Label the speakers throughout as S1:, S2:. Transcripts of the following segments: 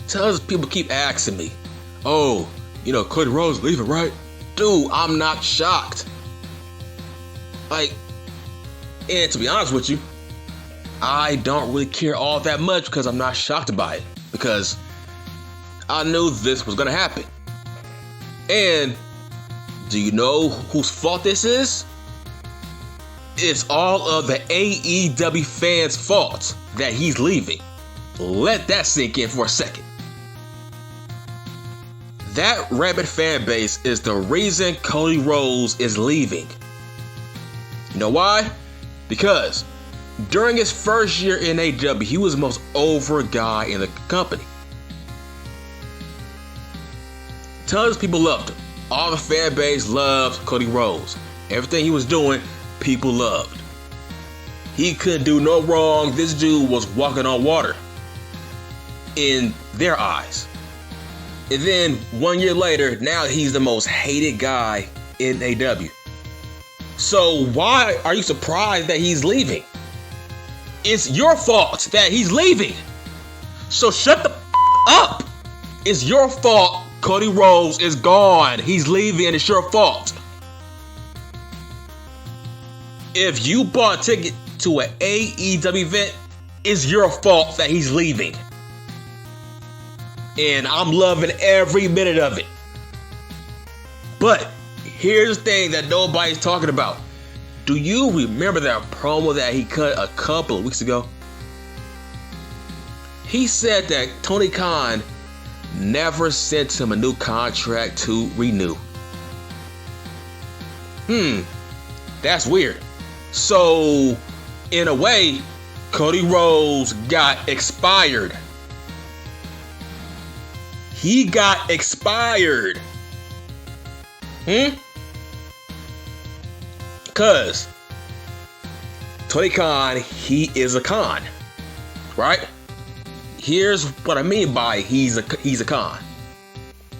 S1: Tons of people keep asking me, oh, Cody Rhodes leaving, right? Dude, I'm not shocked. And to be honest with you, I don't really care all that much because I'm not shocked by it. Because I knew this was going to happen. And do you know whose fault this is? It's all of the AEW fans' fault that he's leaving. Let that sink in for a second. That rabid fan base is the reason Cody Rhodes is leaving. You know why? Because during his first year in AEW, he was the most over guy in the company. Tons of people loved him. All the fan base loved Cody Rhodes. Everything he was doing, people loved. He couldn't do no wrong. This dude was walking on water in their eyes. And then 1 year later, now he's the most hated guy in AEW. So why are you surprised that he's leaving? It's your fault that he's leaving. So shut the up. It's your fault. Cody Rhodes is gone. He's leaving and it's your fault. If you bought a ticket to an AEW event, it's your fault that he's leaving. And I'm loving every minute of it. But here's the thing that nobody's talking about. Do you remember that promo that he cut a couple of weeks ago? He said that Tony Khan never sent him a new contract to renew. That's weird. So, in a way, Cody Rhodes got expired. He got expired. Because Tony Khan, he is a con. Right? Here's what I mean by he's a con.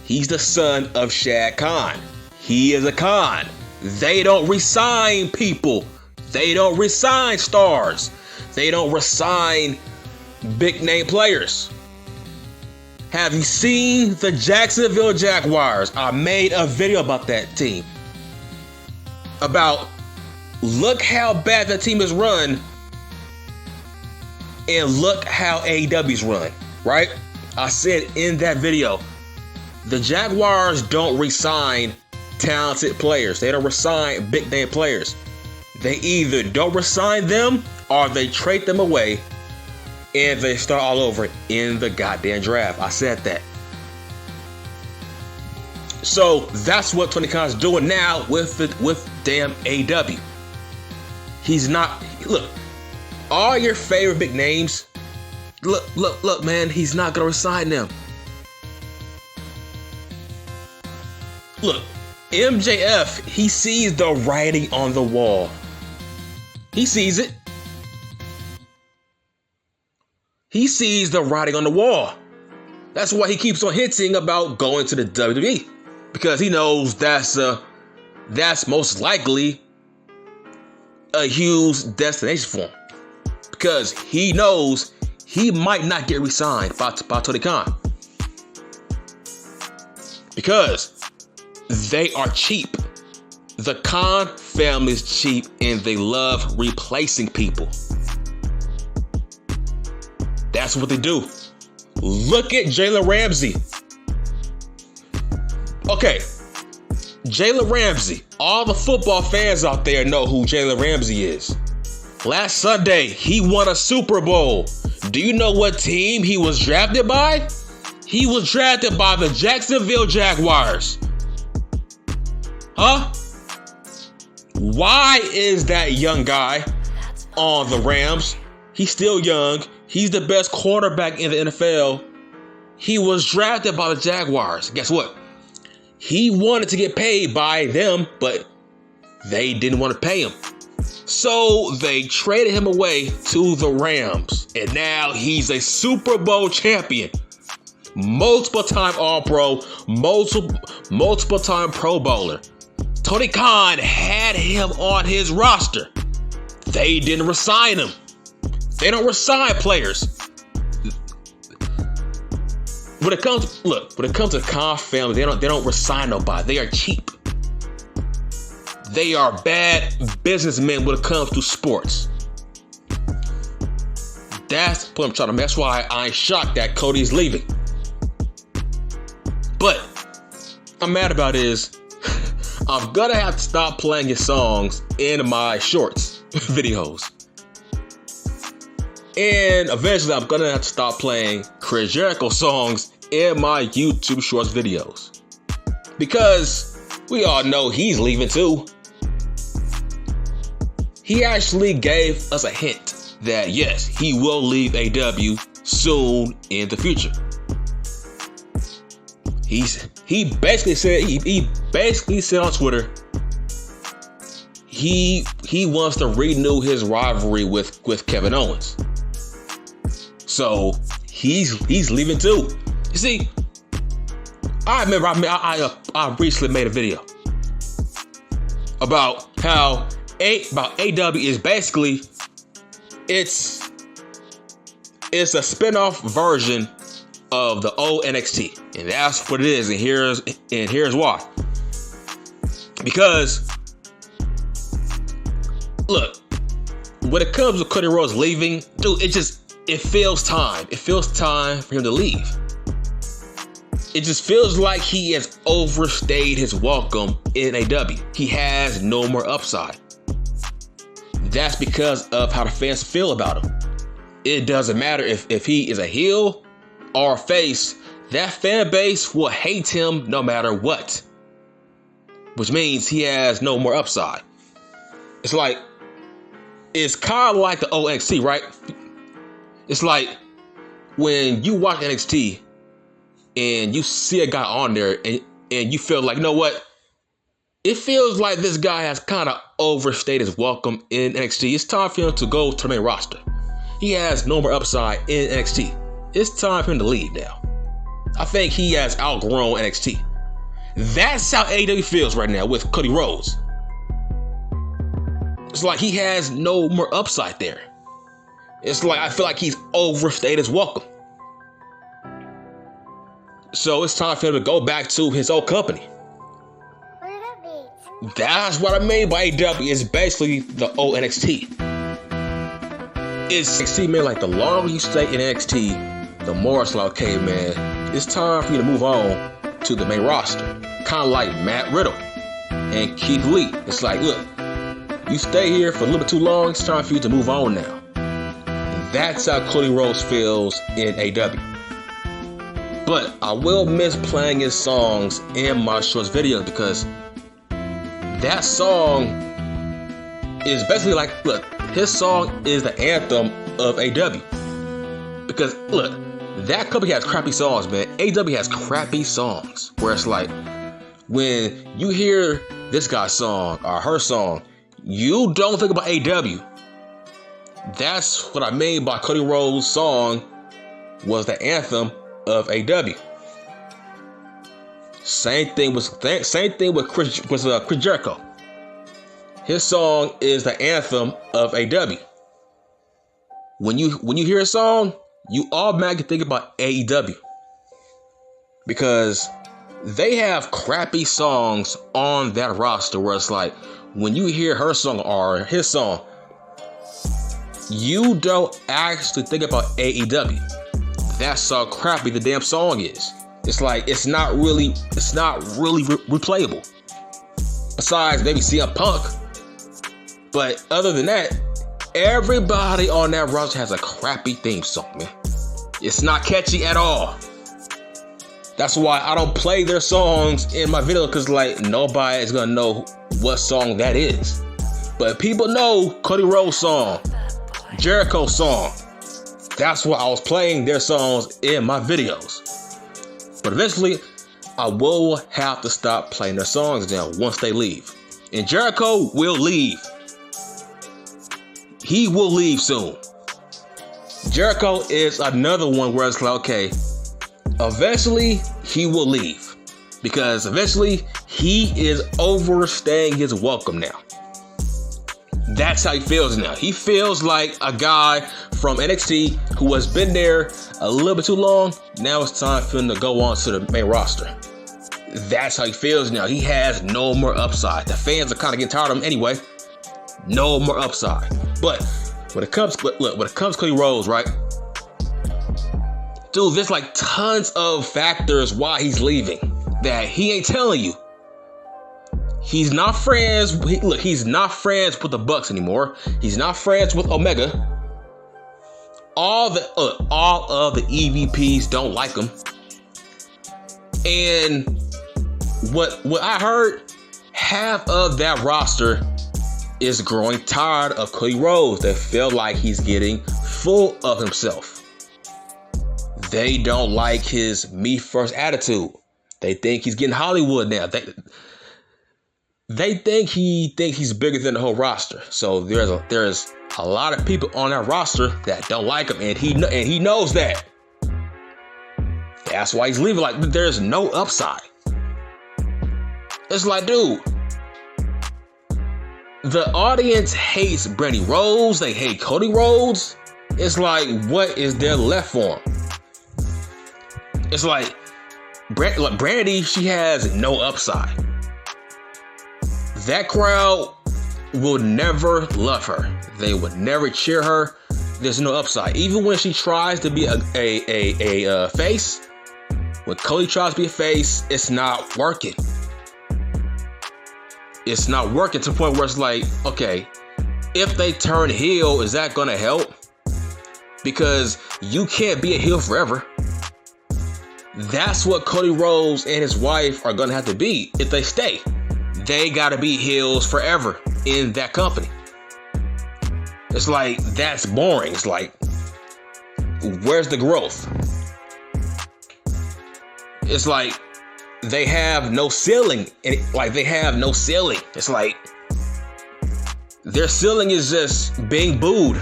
S1: He's the son of Shad Khan. He is a con. They don't resign people. They don't resign stars. They don't resign big name players. Have you seen the Jacksonville Jaguars? I made a video about that team. About look how bad that team is run. And look how AEW's run, right? I said in that video, the Jaguars don't resign talented players. They don't resign big name players. They either don't resign them or they trade them away and they start all over in the goddamn draft. I said that. So that's what Tony Khan's doing now with damn AEW. He's not, look, all your favorite big names, look, man, he's not gonna resign them. Look, MJF, he sees the writing on the wall. He sees it. He sees the writing on the wall. That's why he keeps on hinting about going to the WWE. Because he knows that's most likely a huge destination for him. Because he knows he might not get re-signed by Tony Khan. Because they are cheap. The Khan family is cheap and they love replacing people. That's what they do. Look at Jalen Ramsey. Okay, Jalen Ramsey. All the football fans out there know who Jalen Ramsey is. Last Sunday, he won a Super Bowl. Do you know what team he was drafted by? He was drafted by the Jacksonville Jaguars. Huh? Why is that young guy on the Rams? He's still young. He's the best quarterback in the NFL. He was drafted by the Jaguars. Guess what? He wanted to get paid by them, but they didn't want to pay him. So they traded him away to the Rams. And now he's a Super Bowl champion. Multiple time All-Pro, multiple time Pro Bowler. Tony Khan had him on his roster. They didn't resign him. They don't resign players. when it comes to Khan family, they don't resign nobody. They are cheap. They are bad businessmen when it comes to sports. That's what I'm trying to make. That's why I ain't shocked that Cody's leaving. But I'm mad about is I'm gonna have to stop playing his songs in my shorts videos. And eventually I'm gonna have to stop playing Chris Jericho songs in my YouTube shorts videos. Because we all know he's leaving too. He actually gave us a hint that yes, he will leave AEW soon in the future. He basically said on Twitter he wants to renew his rivalry with Kevin Owens. So he's leaving too. You see, I remember I recently made a video about how AEW is basically it's a spin-off version of the old NXT, and that's what it is. And here's why. Because look, when it comes to Cody Rhodes leaving, dude, it feels time. It feels time for him to leave. It just feels like he has overstayed his welcome in AEW. He has no more upside. That's because of how the fans feel about him. It doesn't matter if he is a heel or a face, that fan base will hate him no matter what. Which means he has no more upside. It's kind of like the old NXT, right? It's like when you watch NXT and you see a guy on there and you feel like, you know what? It feels like this guy has kind of overstayed his welcome in NXT. It's time for him to go to the main roster. He has no more upside in NXT. It's time for him to leave now. I think he has outgrown NXT. That's how AEW feels right now with Cody Rhodes. It's like he has no more upside there. It's like I feel like he's overstayed his welcome. So it's time for him to go back to his old company. That's what I mean by AEW. It's basically the old NXT. It's NXT, man. Like the longer you stay in NXT, the more it's like, okay, man, it's time for you to move on to the main roster. Kind of like Matt Riddle and Keith Lee. It's like, look, you stay here for a little bit too long. It's time for you to move on now. And that's how Cody Rhodes feels in AEW. But I will miss playing his songs in my shorts videos because that song is basically like, look, his song is the anthem of AEW. Because, look, that company has crappy songs, man. AEW has crappy songs where it's like, when you hear this guy's song or her song, you don't think about AEW. That's what I mean by Cody Rhodes' song was the anthem of AEW. Same thing with Chris Jericho. His song is the anthem of AEW. When you hear a song, you automatically think about AEW because they have crappy songs on that roster where it's like when you hear her song or his song, you don't actually think about AEW. That's how crappy the damn song is. It's like it's not really replayable. Besides maybe CM Punk. But other than that, everybody on that roster has a crappy theme song, man. It's not catchy at all. That's why I don't play their songs in my video, because like nobody is gonna know what song that is. But people know Cody Rhodes' song, Jericho song. That's why I was playing their songs in my videos. But eventually, I will have to stop playing their songs now once they leave. And Jericho will leave. He will leave soon. Jericho is another one where it's like, okay, eventually he will leave. Because eventually he is overstaying his welcome now. That's how he feels now. He feels like a guy from NXT who has been there a little bit too long. Now it's time for him to go on to the main roster. That's how he feels now. He has no more upside. The fans are kind of getting tired of him anyway. No more upside. But when it comes to Cody Rhodes, right? Dude, there's like tons of factors why he's leaving that he ain't telling you. He's not friends. He's not friends with the Bucks anymore. He's not friends with Omega. All of the EVPs don't like him. And what I heard, half of that roster is growing tired of Cody Rhodes. They feel like he's getting full of himself. They don't like his me first attitude. They think he's getting Hollywood now. They think he's bigger than the whole roster. So there's a lot of people on that roster that don't like him, and he knows that. That's why he's leaving. Like, there's no upside. It's like, dude, the audience hates Brandy Rhodes. They hate Cody Rhodes. It's like, what is there left for him? It's like Brandy, she has no upside. That crowd will never love her. They would never cheer her. There's no upside. Even when she tries to be a face, when Cody tries to be a face, it's not working. It's not working to the point where it's like, okay, if they turn heel, is that going to help? Because you can't be a heel forever. That's what Cody Rhodes and his wife are going to have to be if they stay. They got to be heels forever in that company. It's like, that's boring. It's like, where's the growth? It's like, they have no ceiling. They have no ceiling. It's like, their ceiling is just being booed.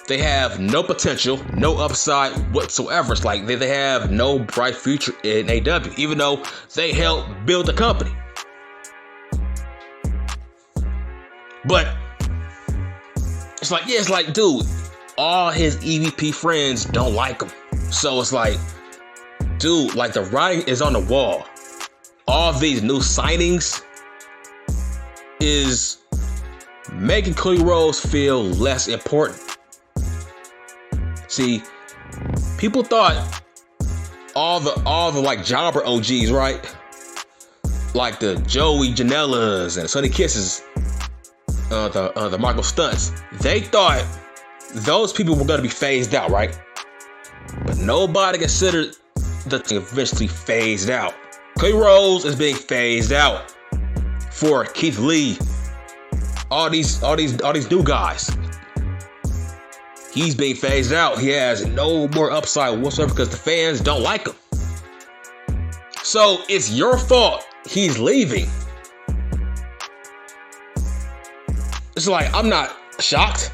S1: They have no potential, no upside whatsoever. It's like they have no bright future in AEW, even though they helped build the company. But it's like, dude, all his EVP friends don't like him. So it's like, dude, like, the writing is on the wall. All these new signings is making Cody Rhodes feel less important. See, people thought all the like jobber OGs, right? Like the Joey Janela's and Sonny Kisses, the Michael Stunts. They thought those people were gonna be phased out, right? But nobody considered the thing eventually phased out. Cody Rhodes is being phased out for Keith Lee. All these new guys. He's being phased out. He has no more upside whatsoever because the fans don't like him. So it's your fault he's leaving. It's like, I'm not shocked.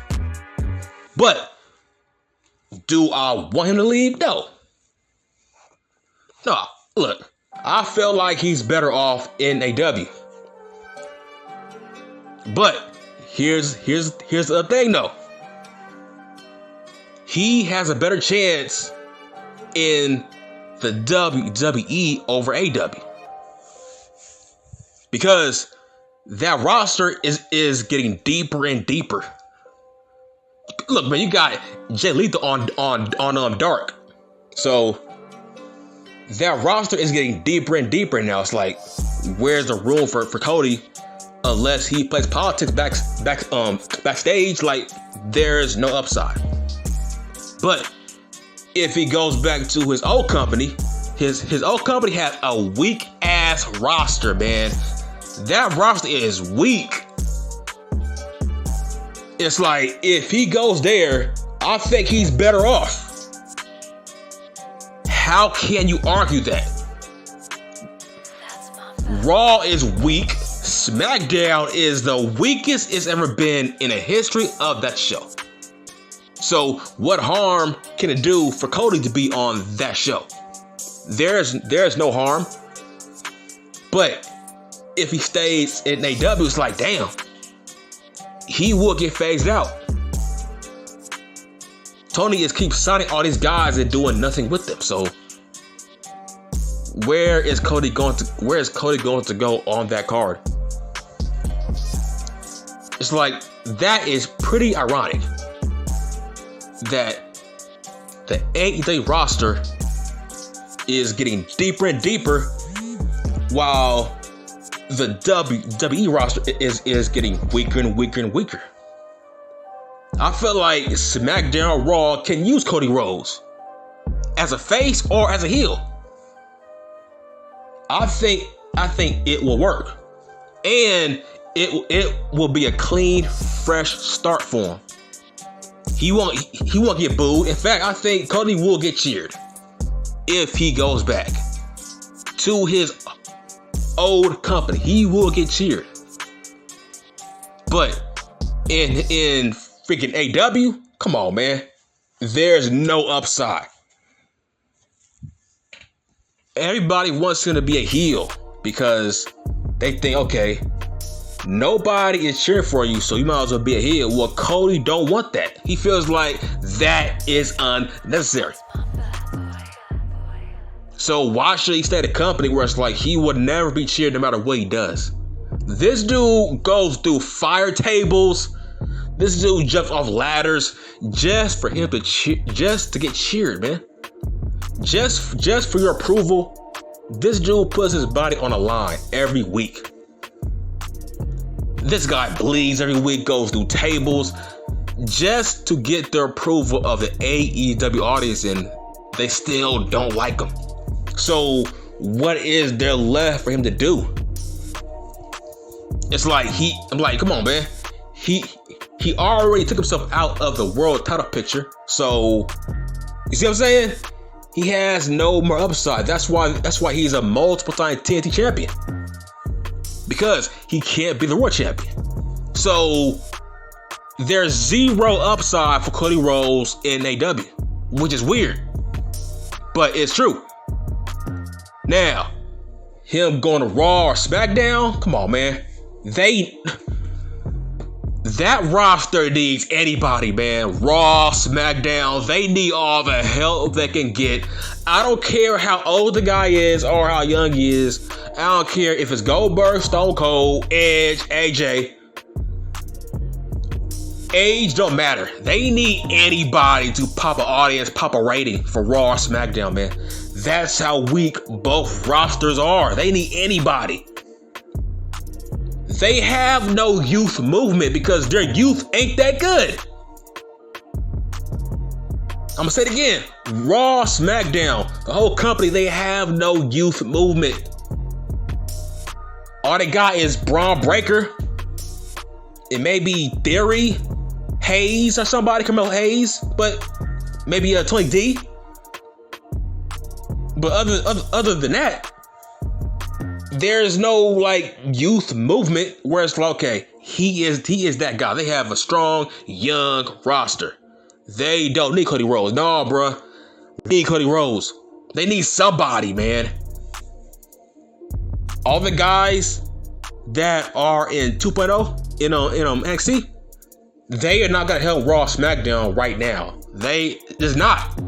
S1: But do I want him to leave? No. No, look, I feel like he's better off in AEW. But here's the thing though. He has a better chance in the WWE over AEW. Because that roster is getting deeper and deeper. Look, man, you got Jay Lethal on Dark. So that roster is getting deeper and deeper now. It's like, where's the room for Cody unless he plays politics backstage? Like, there's no upside. But if he goes back to his old company, his old company had a weak ass roster, man. That roster is weak. It's like, if he goes there, I think he's better off. How can you argue that? Raw is weak. SmackDown is the weakest it's ever been in the history of that show. So what harm can it do for Cody to be on that show? There's no harm. But if he stays in AEW, it's like, damn, he will get phased out. Tony is keep signing all these guys and doing nothing with them. So where is Cody going to go on that card? It's like, that is pretty ironic that the AEW roster is getting deeper and deeper while the WWE roster is getting weaker and weaker and weaker. I feel like SmackDown Raw can use Cody Rhodes as a face or as a heel. I think it will work, and it will be a clean, fresh start for him. He won't get booed. In fact, I think Cody will get cheered if he goes back to his old company. He will get cheered. But in freaking AEW, come on, man. There's no upside. Everybody wants him to be a heel because they think, okay, nobody is cheering for you, so you might as well be a heel. Well, Cody don't want that. He feels like that is unnecessary. So why should he stay at a company where it's like he would never be cheered no matter what he does? This dude goes through fire tables. This dude jumps off ladders just for him to just to get cheered, man. Just for your approval. This dude puts his body on a line every week. This guy bleeds every week, goes through tables just to get the approval of the AEW audience, and they still don't like him. So what is there left for him to do? It's like I'm like, come on, man. He already took himself out of the world title picture. So you see what I'm saying? He has no more upside. That's why he's a multiple-time TNT champion. Because he can't be the world champion. So there's zero upside for Cody Rhodes in AEW, which is weird, but it's true. Now, him going to Raw or SmackDown, come on, man. That roster needs anybody, man. Raw, SmackDown, they need all the help they can get. I don't care how old the guy is or how young he is. I don't care if it's Goldberg, Stone Cold, Edge, AJ. Age don't matter. They need anybody to pop an audience, pop a rating for Raw or SmackDown, man. That's how weak both rosters are. They need anybody. They have no youth movement because their youth ain't that good. I'm gonna say it again. Raw, SmackDown, the whole company, they have no youth movement. All they got is Braun Breaker. It may be Theory, Hayes or somebody, Carmelo Hayes, but maybe Tony D. But other than that, there's no like youth movement where it's like, okay, he is that guy. They have a strong young roster. They don't need Cody Rhodes. No, bruh. They need Cody Rhodes. They need somebody, man. All the guys that are in 2.0 in NXT, they are not gonna help Raw SmackDown right now. They is not.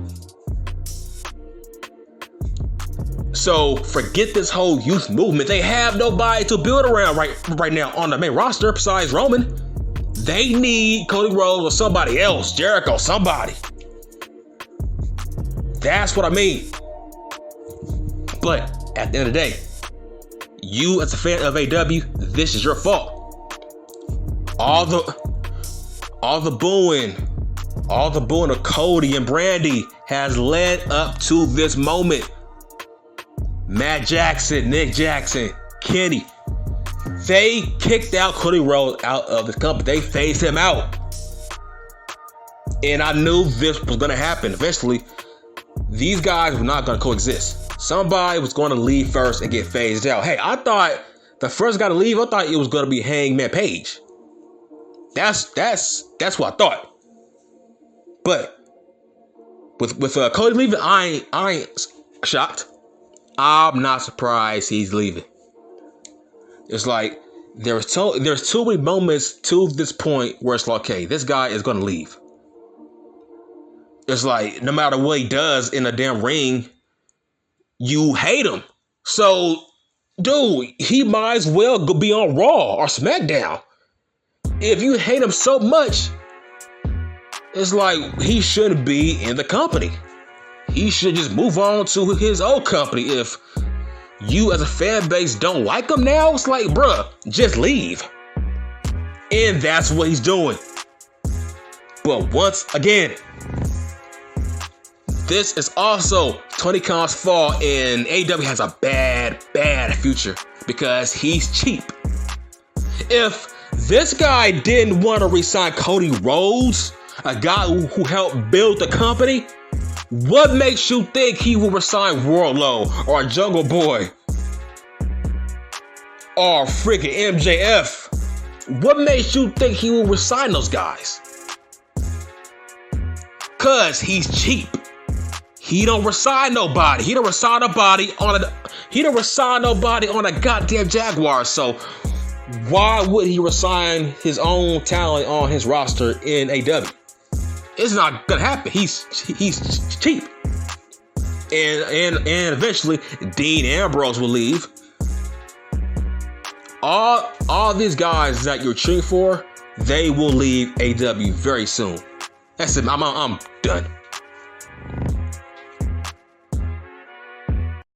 S1: So forget this whole youth movement. They have nobody to build around right now on the main roster besides Roman. They need Cody Rhodes or somebody else, Jericho, somebody. That's what I mean. But at the end of the day, you as a fan of AEW, this is your fault. All the booing of Cody and Brandy has led up to this moment. Matt Jackson, Nick Jackson, Kenny, they kicked out Cody Rhodes out of the company. They phased him out. And I knew this was going to happen. Eventually, these guys were not going to coexist. Somebody was going to leave first and get phased out. Hey, I thought the first guy to leave, I thought it was going to be Hangman Page. That's what I thought. But with Cody leaving, I ain't shocked. I'm not surprised he's leaving. It's like there's too many moments to this point where it's like, okay, this guy is going to leave. it's like no matter what he does in a damn ring, you hate him. So, dude, he might as well go be on Raw or SmackDown. If you hate him so much, it's like he shouldn't be in the company. He should just move on to his old company. If you as a fan base don't like him now, it's like, bruh, just leave. And that's what he's doing. But once again, this is also Tony Khan's fault, and AEW has a bad future because he's cheap. If this guy didn't want to resign Cody Rhodes, a guy who helped build the company, what makes you think he will resign Wardlow or Jungle Boy or freaking MJF? What makes you think he will resign those guys? Cause he's cheap. He don't resign nobody. He don't resign nobody on a goddamn Jaguar. So why would he resign his own talent on his roster in AEW? It's not gonna happen. He's cheap. And eventually Dean Ambrose will leave. All these guys that you're cheering for, they will leave AEW very soon. That's it. I'm done.